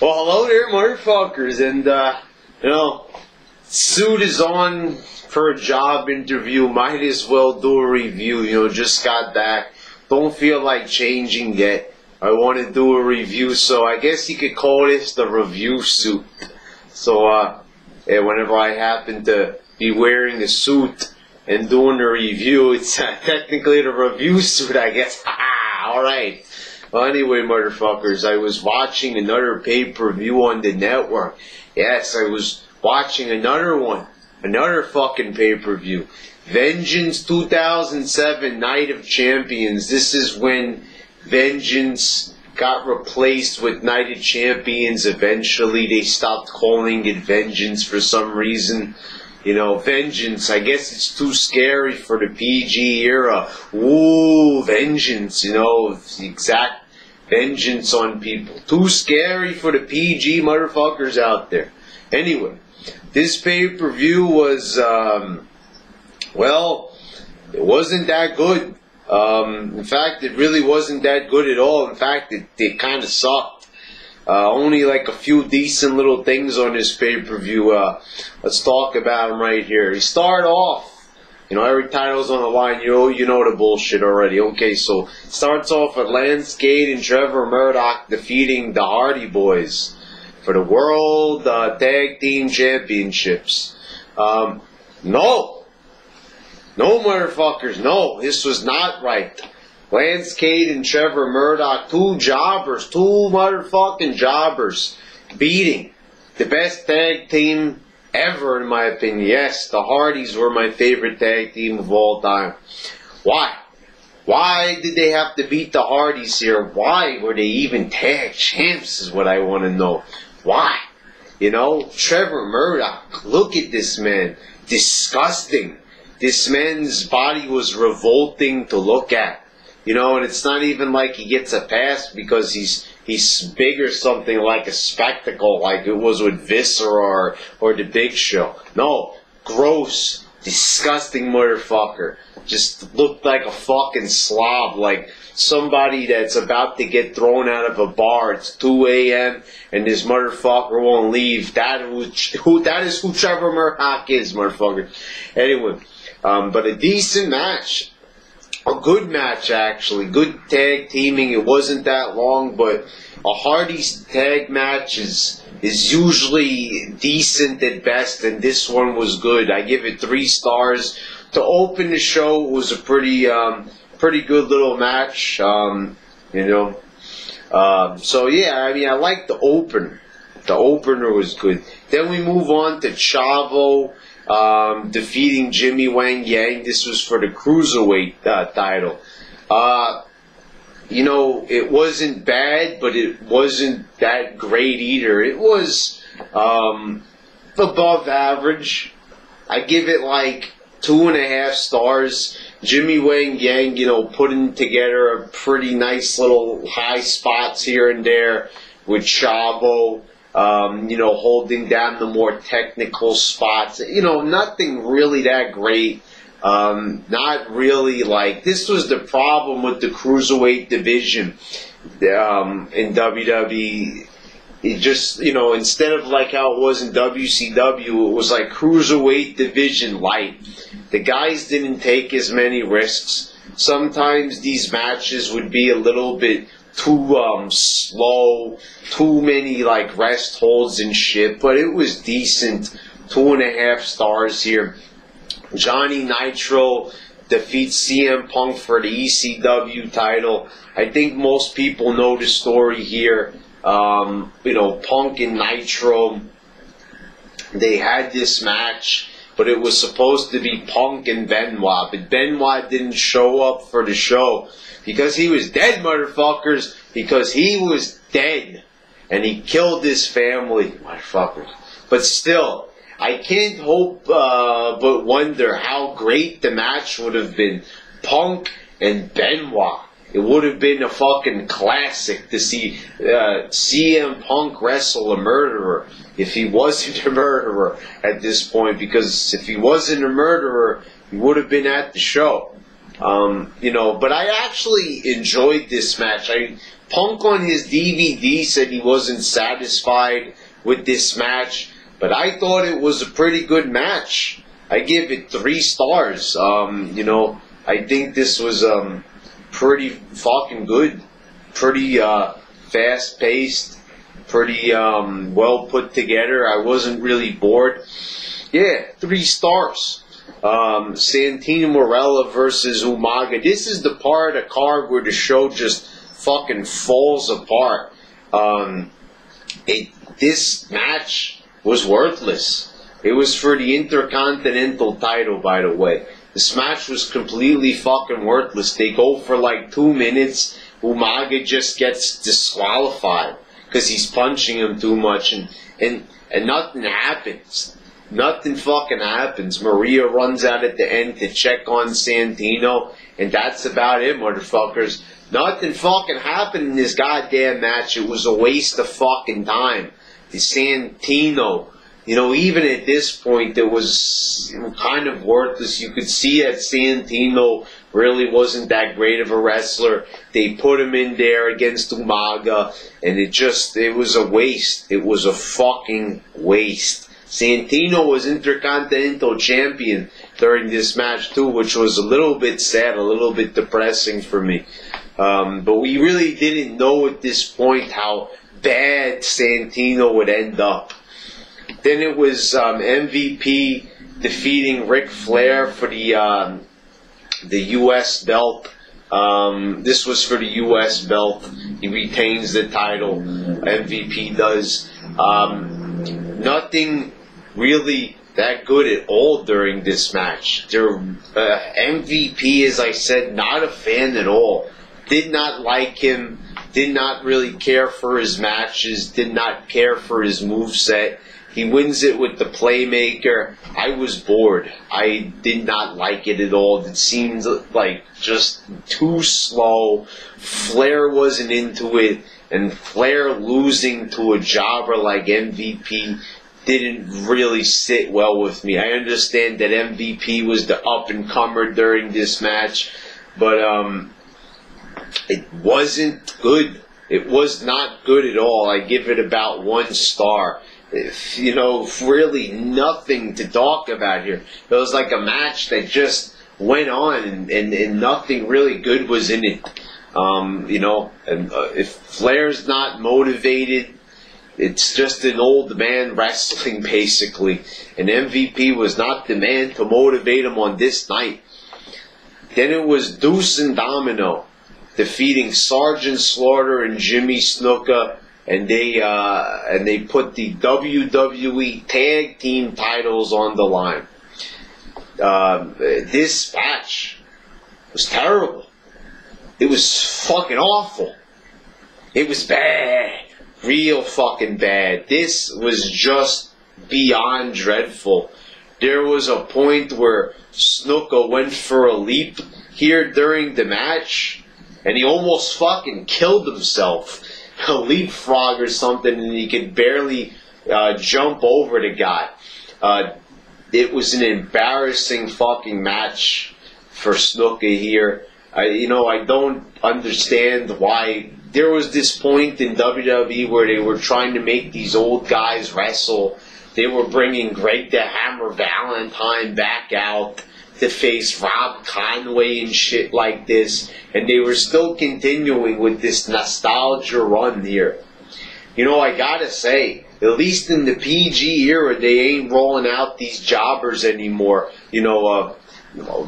Well, hello there, motherfuckers, and, suit is on for a job interview. Might as well do a review, just got back. Don't feel like changing yet. I want to do a review, so I guess you could call this the review suit. So, whenever I happen to be wearing a suit and doing a review, it's technically the review suit, I guess. Alright. Well, anyway, motherfuckers, I was watching another pay-per-view on the network. Yes, I was watching another one. Another fucking pay-per-view. Vengeance 2007 Night of Champions. This is when Vengeance got replaced with Night of Champions. Eventually, they stopped calling it Vengeance for some reason. Vengeance, I guess it's too scary for the PG era. Ooh, Vengeance, exact vengeance on people. Too scary for the PG motherfuckers out there. Anyway, this pay-per-view was, well, it wasn't that good. In fact, it really wasn't that good at all. In fact, it kind of sucked. Only like a few decent little things on this pay-per-view. Let's talk about him right here. He started off, every title's on the line. You know the bullshit already. Okay, so starts off with Lance Cade and Trevor Murdoch defeating the Hardy Boys for the World Tag Team Championships. No, motherfuckers, no, this was not right. Lance Cade and Trevor Murdoch, two motherfucking jobbers, beating the best tag team ever, in my opinion. Yes, the Hardys were my favorite tag team of all time. Why? Why did they have to beat the Hardys here? Why were they even tag champs is what I want to know. Why? Trevor Murdoch, look at this man. Disgusting. This man's body was revolting to look at. And it's not even like he gets a pass because he's big or something, like a spectacle, like it was with Viscera or the Big Show. No, gross, disgusting motherfucker. Just looked like a fucking slob, like somebody that's about to get thrown out of a bar. It's 2 a.m. and this motherfucker won't leave. That is who Trevor Murdoch is, motherfucker. Anyway, but a decent match. A good match, actually. Good tag teaming. It wasn't that long, but a Hardy's tag match is usually decent at best, and this one was good. I give it 3 stars. To open the show, it was a pretty good little match. So yeah, I liked the opener. The opener was good. Then we move on to Chavo. Defeating Jimmy Wang Yang. This was for the Cruiserweight title. It wasn't bad, but it wasn't that great either. It was above average. I give it like 2.5 stars. Jimmy Wang Yang, putting together a pretty nice little high spots here and there with Chavo. Holding down the more technical spots. Nothing really that great. Not really like, this was the problem with the Cruiserweight division in WWE. It just, instead of like how it was in WCW, it was like Cruiserweight division light. The guys didn't take as many risks. Sometimes these matches would be a little bit too slow, too many like rest holds and shit, but it was decent. 2.5 stars here. Johnny Nitro defeats CM Punk for the ECW title. I think most people know the story here. Punk and Nitro, they had this match, but it was supposed to be Punk and Benoit, but Benoit didn't show up for the show. Because he was dead, motherfuckers. Because he was dead. And he killed his family, motherfuckers. But still, I can't hope but wonder how great the match would have been. Punk and Benoit. It would have been a fucking classic to see CM Punk wrestle a murderer. If he wasn't a murderer at this point. Because if he wasn't a murderer, he would have been at the show. But I actually enjoyed this match. Punk on his DVD said he wasn't satisfied with this match, but I thought it was a pretty good match. I give it 3 stars. I think this was pretty fucking good, pretty fast paced, pretty well put together. I wasn't really bored. Yeah, 3 stars. Santino Marella versus Umaga. This is the part of the card where the show just fucking falls apart. This match was worthless. It was for the Intercontinental title, by the way. This match was completely fucking worthless. They go for like 2 minutes. Umaga just gets disqualified because he's punching him too much, and nothing happens. Nothing fucking happens. Maria runs out at the end to check on Santino, and that's about it, motherfuckers. Nothing fucking happened in this goddamn match. It was a waste of fucking time. The Santino, even at this point, it was kind of worthless. You could see that Santino really wasn't that great of a wrestler. They put him in there against Umaga, and it was a waste. It was a fucking waste. Santino was Intercontinental Champion during this match too, which was a little bit sad, a little bit depressing for me. But we really didn't know at this point how bad Santino would end up. Then it was MVP defeating Ric Flair for the U.S. belt. This was for the U.S. belt. He retains the title. MVP does. Nothing really that good at all during this match. MVP, as I said, not a fan at all. Did not like him. Did not really care for his matches. Did not care for his moveset. He wins it with the Playmaker. I was bored. I did not like it at all. It seemed like just too slow. Flair wasn't into it. And Flair losing to a jobber like MVP didn't really sit well with me. I understand that MVP was the up-and-comer during this match, but it wasn't good. It was not good at all. I give it about 1 star. Really nothing to talk about here. It was like a match that just went on and nothing really good was in it. If Flair's not motivated, it's just an old man wrestling, basically. And MVP was not the man to motivate him on this night. Then it was Deuce and Domino defeating Sergeant Slaughter and Jimmy Snuka, and they put the WWE Tag Team titles on the line. This match was terrible. It was fucking awful. It was bad. Real fucking bad. This was just beyond dreadful. There was a point where Snuka went for a leap here during the match, and he almost fucking killed himself. A leapfrog or something, and he could barely jump over the guy. It was an embarrassing fucking match for Snuka here. I don't understand why. There was this point in WWE where they were trying to make these old guys wrestle. They were bringing Greg the Hammer Valentine back out to face Rob Conway and shit like this, and they were still continuing with this nostalgia run here. I gotta say, at least in the PG era, they ain't rolling out these jobbers anymore.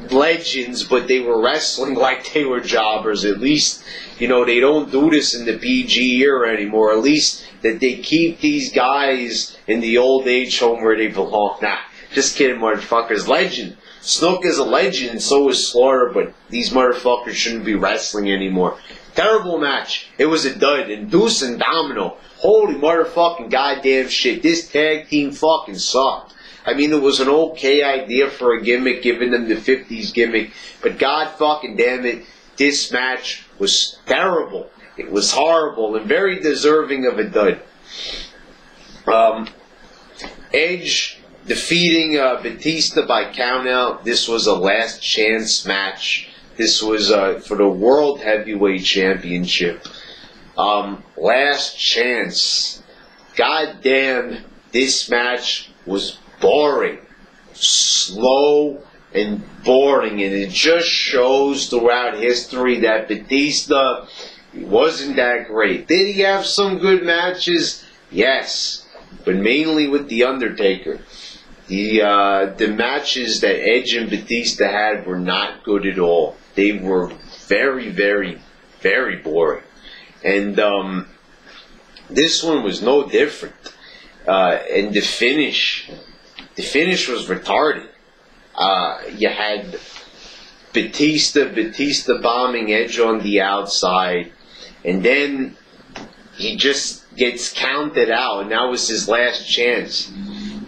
Legends, but they were wrestling like they were jobbers. At least, they don't do this in the PG era anymore. At least that they keep these guys in the old age home where they belong. Nah, just kidding, motherfuckers. Legend. Snook is a legend, and so is Slaughter, but these motherfuckers shouldn't be wrestling anymore. Terrible match. It was a dud. And Deuce and Domino, holy motherfucking goddamn shit. This tag team fucking sucked. I mean, it was an okay idea for a gimmick, giving them the 50s gimmick, but god fucking damn it, this match was terrible. It was horrible and very deserving of a dud. Edge defeating Batista by countout. This was a last chance match. This was for the World Heavyweight Championship. Last Chance. Goddamn, this match was boring. Slow and boring, and it just shows throughout history that Batista wasn't that great. Did he have some good matches? Yes, but mainly with The Undertaker. The matches that Edge and Batista had were not good at all. They were very, very, very boring. And this one was no different. And the finish was retarded. You had Batista bombing Edge on the outside, and then he just gets counted out, and that was his last chance.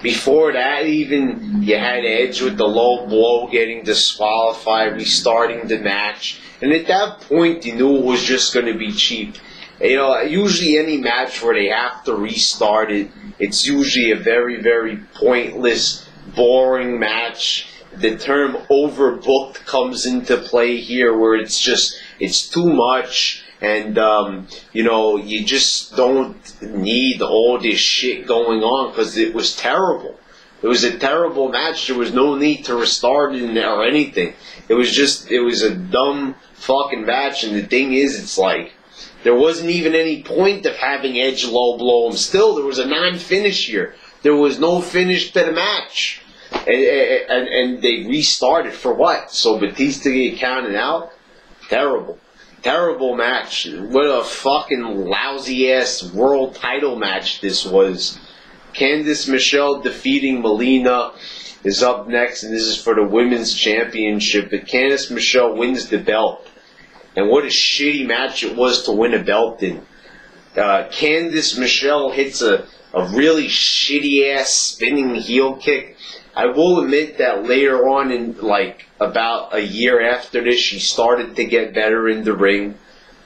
Before that, even, you had Edge with the low blow getting disqualified, restarting the match, and at that point you knew it was just going to be cheap. You know, usually any match where they have to restart it, it's usually a very, very pointless, boring match. The term overbooked comes into play here, where it's too much, and you know, you just don't need all this shit going on, because it was terrible. It was a terrible match. There was no need to restart it or anything. It was a dumb fucking match, and the thing is, it's like, there wasn't even any point of having Edge low blow him. Still, there was a non-finish here. There was no finish to the match. And they restarted for what? So Batista get counted out? Terrible. Terrible match. What a fucking lousy-ass world title match this was. Candice Michelle defeating Melina is up next, and this is for the Women's Championship. But Candice Michelle wins the belt. And what a shitty match it was to win a belt in. Candice Michelle hits a really shitty-ass spinning heel kick. I will admit that later on, in like about a year after this, she started to get better in the ring.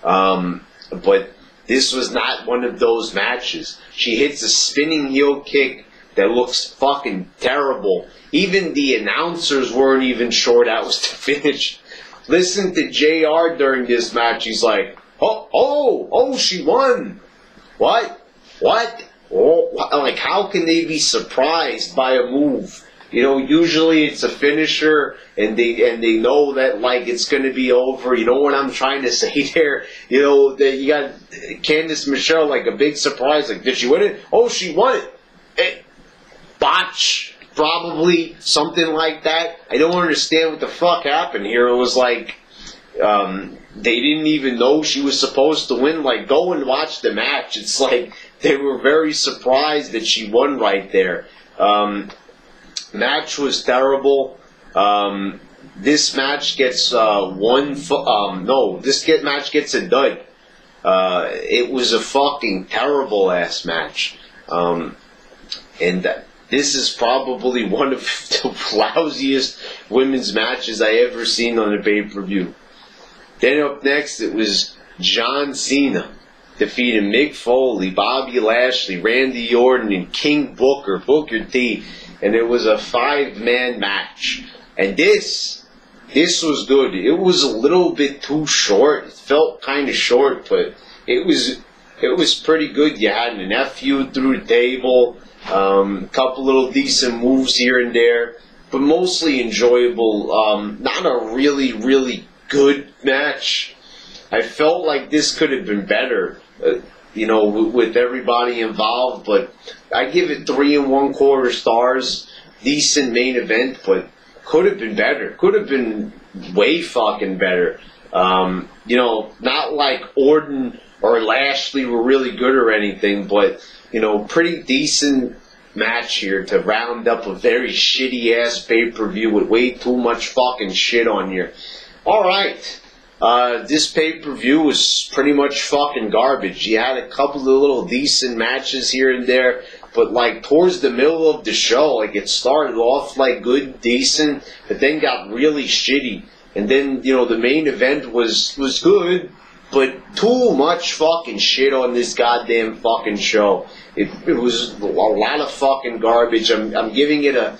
But this was not one of those matches. She hits a spinning heel kick that looks fucking terrible. Even the announcers weren't even sure that was the finish. Listen to JR during this match. He's like, oh, she won. What? Oh, like, how can they be surprised by a move? You know, usually it's a finisher, and they know that, like, it's going to be over. You know what I'm trying to say there? You know, that you got Candice Michelle, like, a big surprise. Like, did she win it? Oh, she won it. Botch, probably, something like that. I don't understand what the fuck happened here. It was like, they didn't even know she was supposed to win. Like, go and watch the match. It's like they were very surprised that she won right there. Match was terrible. This match gets match gets a dud. It was a fucking terrible ass match. And this is probably one of the lousiest women's matches I ever seen on a pay-per-view. Then up next, it was John Cena defeating Mick Foley, Bobby Lashley, Randy Orton, and King Booker T. And it was a 5-man match. And this was good. It was a little bit too short. It felt kind of short, but it was pretty good. You had an FU through the table, couple little decent moves here and there, but mostly enjoyable. Not a really, really good match. I felt like this could have been better, you know, with everybody involved, but I give it 3 1/4 stars. Decent main event, but could have been better. Could have been way fucking better. You know, not like Orton or Lashley were really good or anything, but, you know, pretty decent match here to round up a very shitty ass pay-per-view with way too much fucking shit on here. Alright. This pay-per-view was pretty much fucking garbage. You had a couple of little decent matches here and there, but like towards the middle of the show, like it started off like good, decent, but then got really shitty. And then, you know, the main event was good, but too much fucking shit on this goddamn fucking show. It was a lot of fucking garbage. I'm giving it a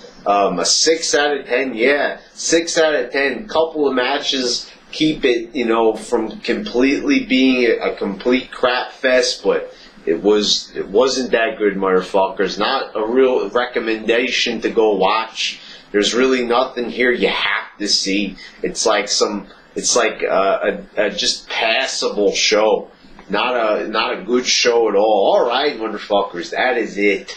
6 out of 10. Yeah, 6 out of 10. Couple of matches keep it, from completely being a complete crap fest, but it wasn't that good, motherfuckers. Not a real recommendation to go watch. There's really nothing here you have to see. It's like a just passable show. Not a good show at all. Alright, motherfuckers, that is it.